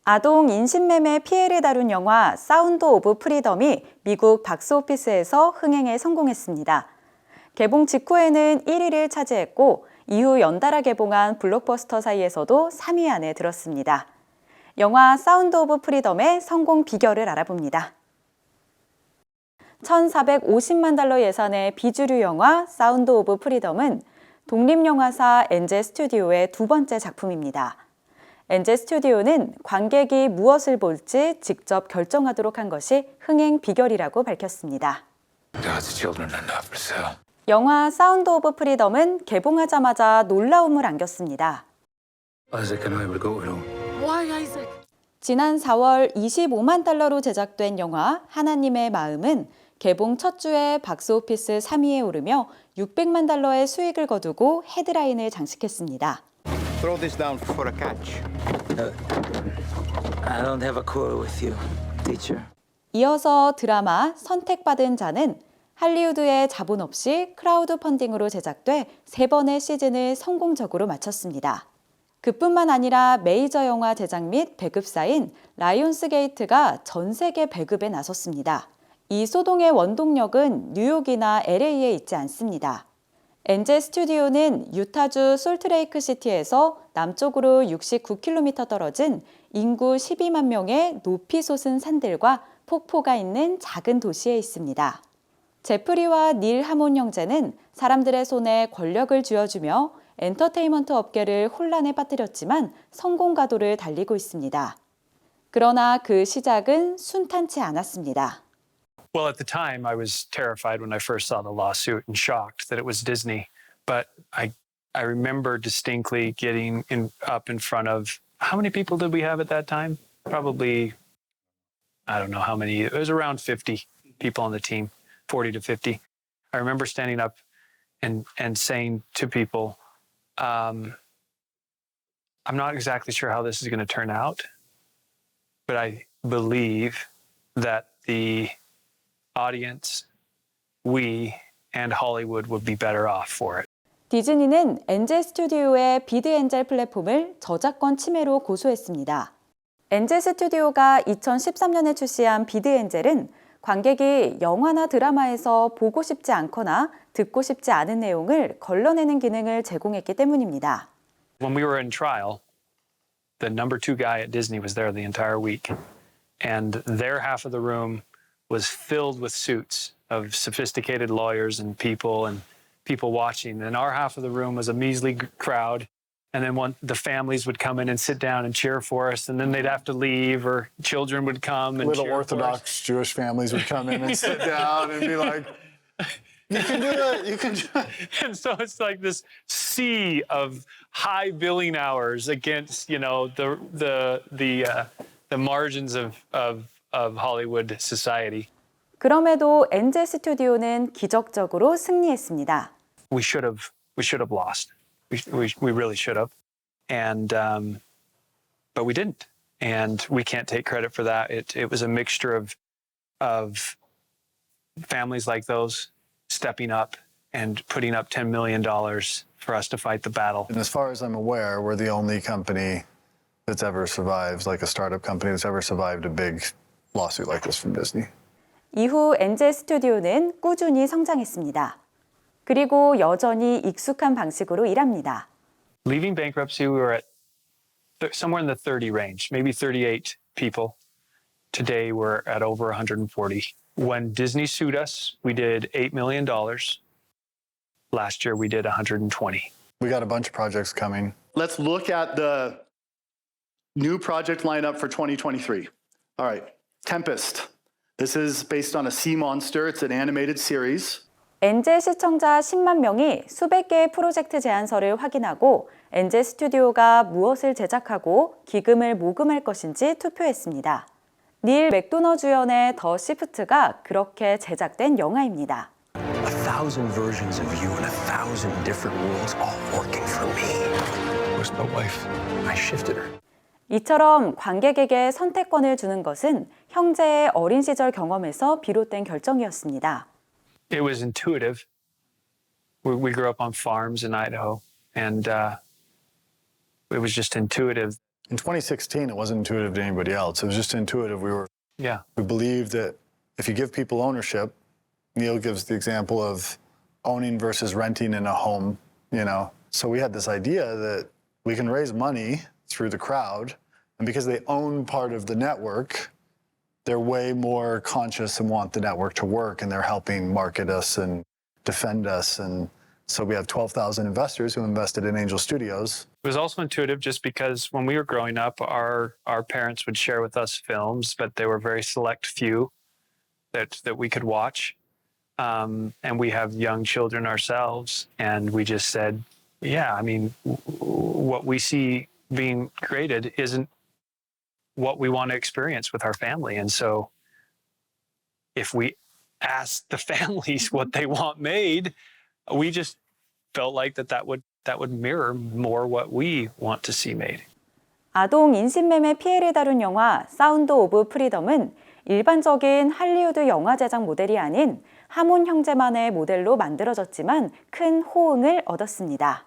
아동 인신매매 피해를 다룬 영화 사운드 오브 프리덤이 미국 박스오피스에서 흥행에 성공했습니다. 개봉 직후에는 1위를 차지했고 이후 연달아 개봉한 블록버스터 사이에서도 3위 안에 들었습니다. 영화 사운드 오브 프리덤의 성공 비결을 알아봅니다. 1,450만 달러 예산의 비주류 영화 사운드 오브 프리덤은 독립영화사 엔젤 스튜디오의 두 번째 작품입니다. 엔젤 스튜디오는 관객이 무엇을 볼지 직접 결정하도록 한 것이 흥행 비결이라고 밝혔습니다. 영화 사운드 오브 프리덤은 개봉하자마자 놀라움을 안겼습니다. 지난 4월 25만 달러로 제작된 영화 하나님의 마음은 개봉 첫 주에 박스오피스 3위에 오르며 600만 달러의 수익을 거두고 헤드라인을 장식했습니다. Throw this down for a catch. I don't have a quarrel with you, teacher. 이어서 드라마 선택받은 자는 할리우드의 자본 없이 크라우드 펀딩으로 제작돼 3번의 시즌을 성공적으로 마쳤습니다. 그뿐만 아니라 메이저 영화 제작 및 배급사인 라이온스 게이트가 전 세계 배급에 나섰습니다. 이 소동의 원동력은 뉴욕이나 LA에 있지 않습니다. 엔젤 스튜디오는 유타주 솔트레이크 시티에서 남쪽으로 69km 떨어진 인구 12만 명의 높이 솟은 산들과 폭포가 있는 작은 도시에 있습니다. 제프리와 닐 하몬 형제는 사람들의 손에 권력을 쥐어주며 엔터테인먼트 업계를 혼란에 빠뜨렸지만 성공 가도를 달리고 있습니다. 그러나 그 시작은 순탄치 않았습니다. Well, at the time, I was terrified when I first saw the lawsuit and shocked that it was Disney. But I remember distinctly getting up in front of, how many people did we have at that time? Probably, I don't know how many. It was around 50 people on the team, 40 to 50. I remember standing up and saying to people, I'm not exactly sure how this is going to turn out, but I believe that the audience, we, and Hollywood would be better off for it. 디즈니는 엔젤 스튜디오의 비드 엔젤 플랫폼을 저작권 침해로 고소했습니다. 엔젤 스튜디오가 2013년에 출시한 비드 엔젤은 관객이 영화나 드라마에서 보고 싶지 않거나 듣고 싶지 않은 내용을 걸러내는 기능을 제공했기 때문입니다. When we were in trial, the number 2 guy at Disney was there the entire week, and their half of the room was filled with suits of sophisticated lawyers and people watching. And our half of the room was a measly crowd. And then the families would come in and sit down and cheer for us. And then they'd have to leave, or children would come and Little cheer Orthodox Jewish families would come in and sit down and be like, you can do it, you can do it. And so it's like this sea of high billing hours against, the margins of Hollywood society. 그럼에도 엔젤 스튜디오는 기적적으로 승리했습니다. We should have lost. We really should have, and but we didn't, and we can't take credit for that. It was a mixture of families like those stepping up and putting up $10 million for us to fight the battle. And as far as I'm aware, we're the only company that's ever survived, like a startup company that's ever survived a big lawsuit like this from Disney. 이후 엔젤 스튜디오는 꾸준히 성장했습니다. 그리고 여전히 익숙한 방식으로 일합니다. Leaving bankruptcy, we were at somewhere in the 30 range, maybe 38 people. Today, we're at over 140. When Disney sued us, we did $8 million. Last year, we did 120. We got a bunch of projects coming. Let's look at the new project lineup for 2023. All right, Tempest. This is based on a sea monster. It's an animated series. 엔젤 시청자 10만 명이 수백 개의 프로젝트 제안서를 확인하고 엔젤 스튜디오가 무엇을 제작하고 기금을 모금할 것인지 투표했습니다. 닐 맥도너 주연의 더 시프트가 그렇게 제작된 영화입니다. 1,000 versions of you in 1,000 different worlds, all working for me. Where's my wife? I shifted her. 이처럼 관객에게 선택권을 주는 것은 형제의 어린 시절 경험에서 비롯된 결정이었습니다. It was intuitive. We grew up on farms in Idaho, and it was just intuitive. in 2016, it wasn't intuitive to anybody else. It was just intuitive. We believed that if you give people ownership, Neil gives the example of owning versus renting in a home, you know. So we had this idea that we can raise money through the crowd, and because they own part of the network, they're way more conscious and want the network to work, and they're helping market us and defend us. And so we have 12,000 investors who invested in Angel Studios. It was also intuitive just because when we were growing up, our parents would share with us films, but they were very select few that we could watch. And we have young children ourselves, and we just said, yeah, I mean, what we see being created isn't what we want to experience with our family. And so if we ask the families what they want made, we just felt like that would mirror more what we want to see made. 아동 인신매매 피해를 다룬 영화 사운드 오브 프리덤은 일반적인 할리우드 영화 제작 모델이 아닌 하몬 형제만의 모델로 만들어졌지만 큰 호응을 얻었습니다.